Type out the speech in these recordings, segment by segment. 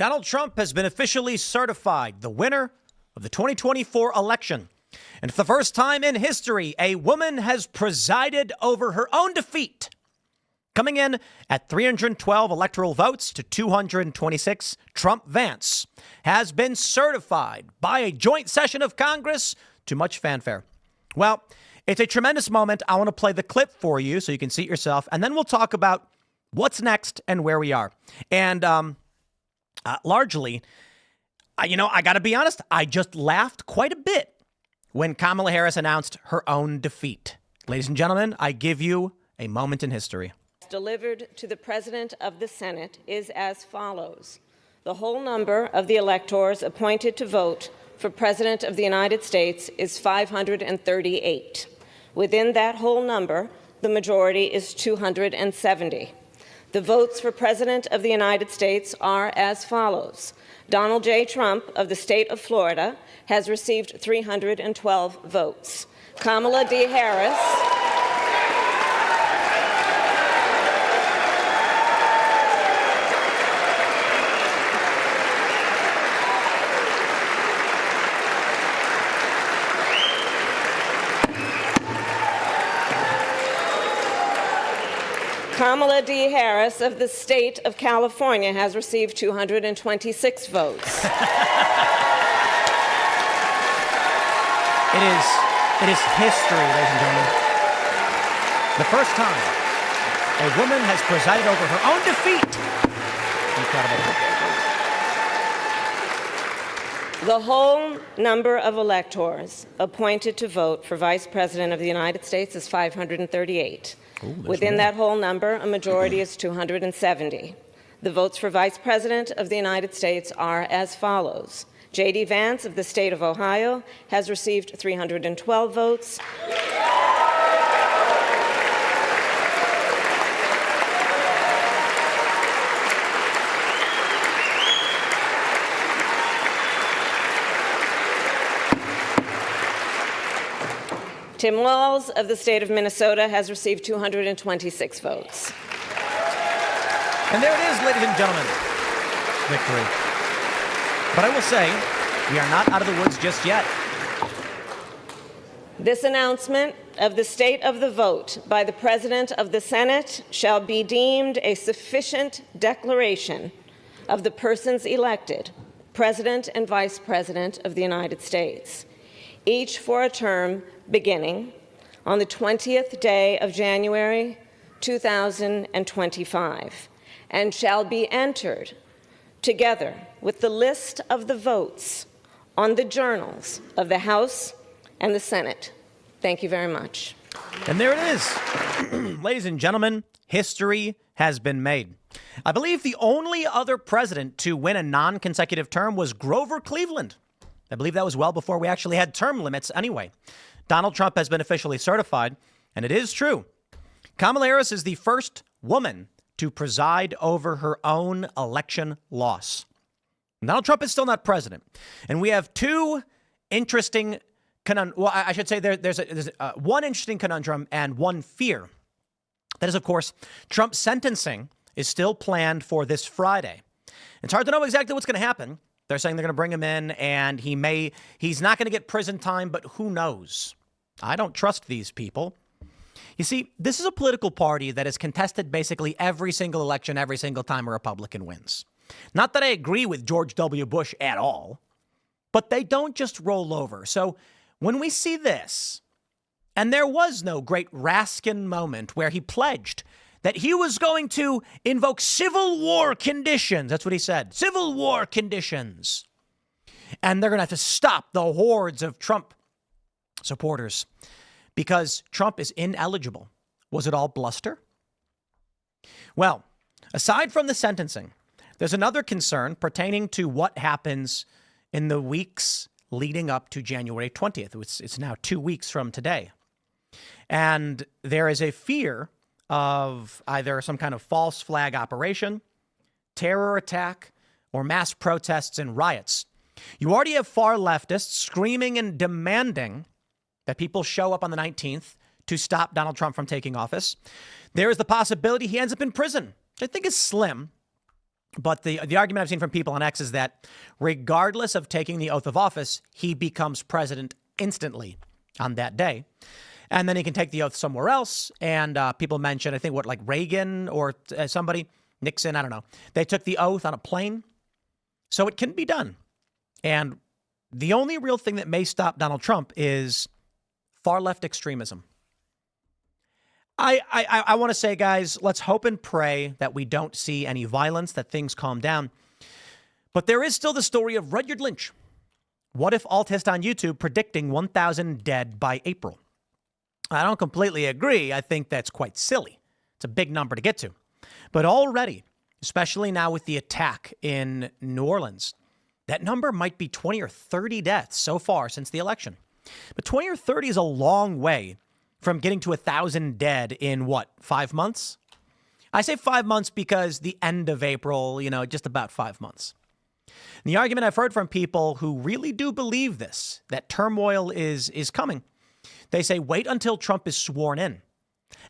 Donald Trump has been officially certified the winner of the 2024 election. And for the first time in history, a woman has presided over her own defeat. Coming in at 312 electoral votes to 226, Trump-Vance has been certified by a joint session of Congress to much fanfare. Well, it's a tremendous moment. I want to play the clip for you so you can see it yourself, and then we'll talk about what's next and where we are. And largely, I got to be honest, I just laughed quite a bit when Kamala Harris announced her own defeat. Ladies and gentlemen, I give you a moment in history. Delivered to the President of the Senate is as follows. The whole number of the electors appointed to vote for President of the United States is 538. Within that whole number, the majority is 270. The votes for President of the United States are as follows. Donald J. Trump of the state of Florida has received 312 votes. Kamala D. Harris Kamala D. Harris of the state of California has received 226 votes. It is history, ladies and gentlemen. The first time a woman has presided over her own defeat. Incredible. The whole number of electors appointed to vote for Vice President of the United States is 538. Within that whole number, a majority is 270. The votes for Vice President of the United States are as follows. J.D. Vance of the state of Ohio has received 312 votes. Tim Walz of the state of Minnesota has received 226 votes. And there it is, ladies and gentlemen. Victory. But I will say, we are not out of the woods just yet. This announcement of the state of the vote by the President of the Senate shall be deemed a sufficient declaration of the persons elected, President and Vice President of the United States, each for a term beginning on the 20th day of January 2025, and shall be entered together with the list of the votes on the journals of the House and the Senate. Thank you very much. And there it is. Ladies and gentlemen, history has been made. I believe the only other president to win a non-consecutive term was Grover Cleveland. I believe that was well before we actually had term limits anyway. Donald Trump has been officially certified, and it is true. Kamala Harris is the first woman to preside over her own election loss. Donald Trump is still not president. And we have two interesting there's one interesting conundrum and one fear. That is, of course, Trump's sentencing is still planned for this Friday. It's hard to know exactly what's going to happen. They're saying they're going to bring him in and he's not going to get prison time, but who knows? I don't trust these people. You see, this is a political party that has contested basically every single election, every single time a Republican wins. Not that I agree with George W. Bush at all, but they don't just roll over. So when we see this, and there was no great Raskin moment where he pledged that he was going to invoke civil war conditions. That's what he said. Civil war conditions. And they're going to have to stop the hordes of Trump supporters because Trump is ineligible. Was it all bluster? Well, aside from the sentencing, there's another concern pertaining to what happens in the weeks leading up to January 20th. It's now 2 weeks from today. And there is a fear of either some kind of false flag operation, terror attack, or mass protests and riots. You already have far leftists screaming and demanding that people show up on the 19th to stop Donald Trump from taking office. There is the possibility he ends up in prison, which I think is slim. But the argument I've seen from people on X is that regardless of taking the oath of office, he becomes president instantly on that day. And then he can take the oath somewhere else. And people mention, I think, like Reagan or somebody, Nixon, I don't know. They took the oath on a plane. So it can be done. And the only real thing that may stop Donald Trump is far left extremism. I want to say, guys, let's hope and pray that we don't see any violence, that things calm down. But there is still the story of Rudyard Lynch. What if Altist on YouTube predicting 1,000 dead by April? I don't completely agree. I think that's quite silly. It's a big number to get to. But already, especially now with the attack in New Orleans, that number might be 20 or 30 deaths so far since the election. But 20 or 30 is a long way from getting to 1,000 dead in, 5 months? I say 5 months because the end of April, just about 5 months. And the argument I've heard from people who really do believe this, that turmoil is coming, they say, wait until Trump is sworn in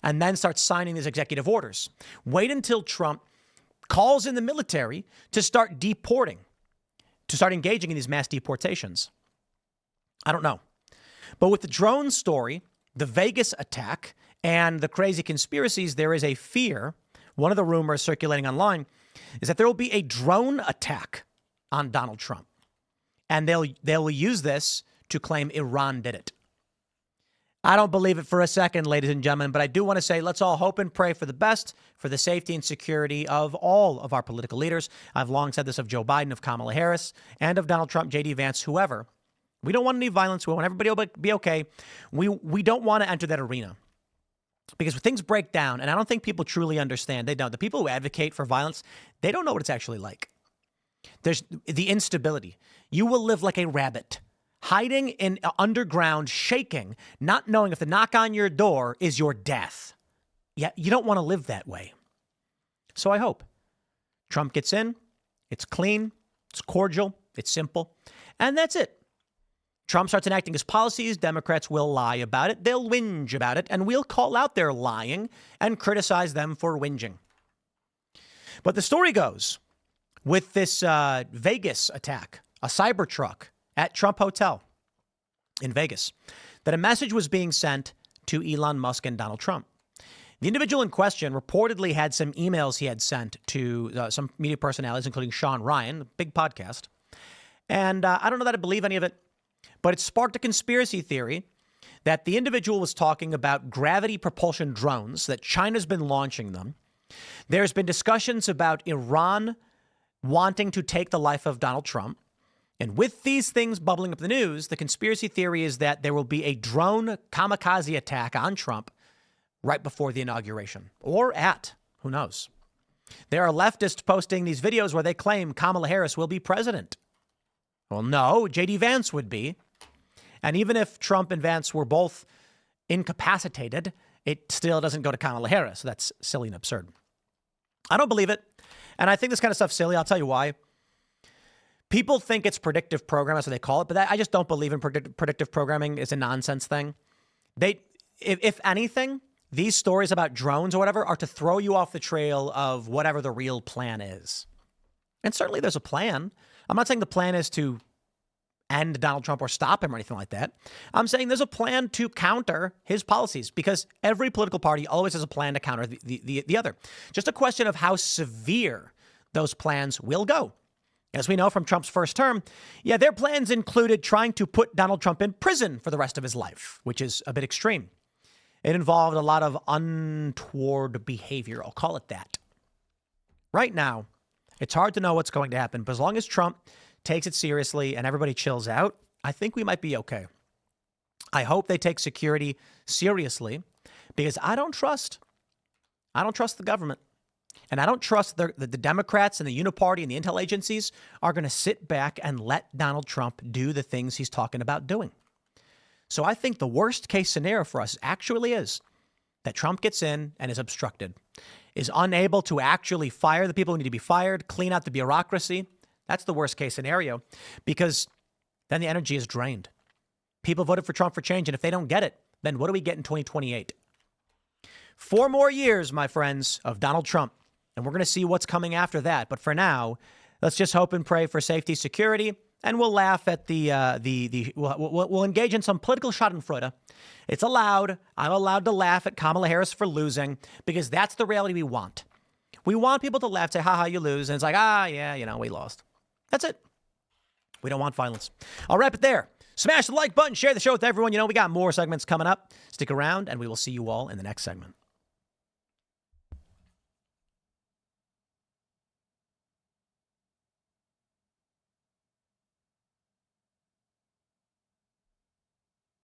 and then start signing these executive orders. Wait until Trump calls in the military to start deporting, to start engaging in these mass deportations. I don't know. But with the drone story, the Vegas attack, and the crazy conspiracies, there is a fear. One of the rumors circulating online is that there will be a drone attack on Donald Trump. And they'll use this to claim Iran did it. I don't believe it for a second, ladies and gentlemen, but I do want to say let's all hope and pray for the best, for the safety and security of all of our political leaders. I've long said this of Joe Biden, of Kamala Harris, and of Donald Trump, J.D. Vance, whoever. We don't want any violence. We want everybody to be okay. We don't want to enter that arena because when things break down, and I don't think people truly understand. They don't. The people who advocate for violence, they don't know what it's actually like. There's the instability. You will live like a rabbit, hiding in underground, shaking, not knowing if the knock on your door is your death. Yeah, you don't want to live that way. So I hope Trump gets in. It's clean. It's cordial. It's simple. And that's it. Trump starts enacting his policies, Democrats will lie about it, they'll whinge about it, and we'll call out their lying and criticize them for whinging. But the story goes with this Vegas attack, a Cybertruck at Trump Hotel in Vegas, that a message was being sent to Elon Musk and Donald Trump. The individual in question reportedly had some emails he had sent to some media personalities, including Sean Ryan, a big podcast. And I don't know that I believe any of it. But it sparked a conspiracy theory that the individual was talking about gravity propulsion drones, that China's been launching them. There's been discussions about Iran wanting to take the life of Donald Trump. And with these things bubbling up in the news, the conspiracy theory is that there will be a drone kamikaze attack on Trump right before the inauguration, or at, who knows. There are leftists posting these videos where they claim Kamala Harris will be president. Well, no, J.D. Vance would be. And even if Trump and Vance were both incapacitated, it still doesn't go to Kamala Harris. So that's silly and absurd. I don't believe it. And I think this kind of stuff's silly. I'll tell you why. People think it's predictive programming, that's what they call it. But I just don't believe in predictive programming. It's a nonsense thing. If anything, these stories about drones or whatever are to throw you off the trail of whatever the real plan is. And certainly there's a plan. I'm not saying the plan is to end Donald Trump or stop him or anything like that. I'm saying there's a plan to counter his policies because every political party always has a plan to counter the other. Just a question of how severe those plans will go. As we know from Trump's first term, their plans included trying to put Donald Trump in prison for the rest of his life, which is a bit extreme. It involved a lot of untoward behavior. I'll call it that. Right now, it's hard to know what's going to happen, but as long as Trump takes it seriously and everybody chills out, I think we might be okay. I hope they take security seriously because I don't trust the government. And I don't trust the Democrats and the Uniparty and the intel agencies are going to sit back and let Donald Trump do the things he's talking about doing. So I think the worst case scenario for us actually is that Trump gets in and is obstructed, is unable to actually fire the people who need to be fired, clean out the bureaucracy. That's the worst case scenario because then the energy is drained. People voted for Trump for change, and if they don't get it, then what do we get in 2028? 4 more years, my friends, of Donald Trump. And we're going to see what's coming after that. But for now, let's just hope and pray for safety, security, and we'll laugh at we'll engage in some political schadenfreude. It's allowed. I'm allowed to laugh at Kamala Harris for losing because that's the reality we want. We want people to laugh, say, haha, you lose. And it's like, yeah, we lost. That's it. We don't want violence. I'll wrap it there. Smash the like button, share the show with everyone. We got more segments coming up. Stick around, and we will see you all in the next segment.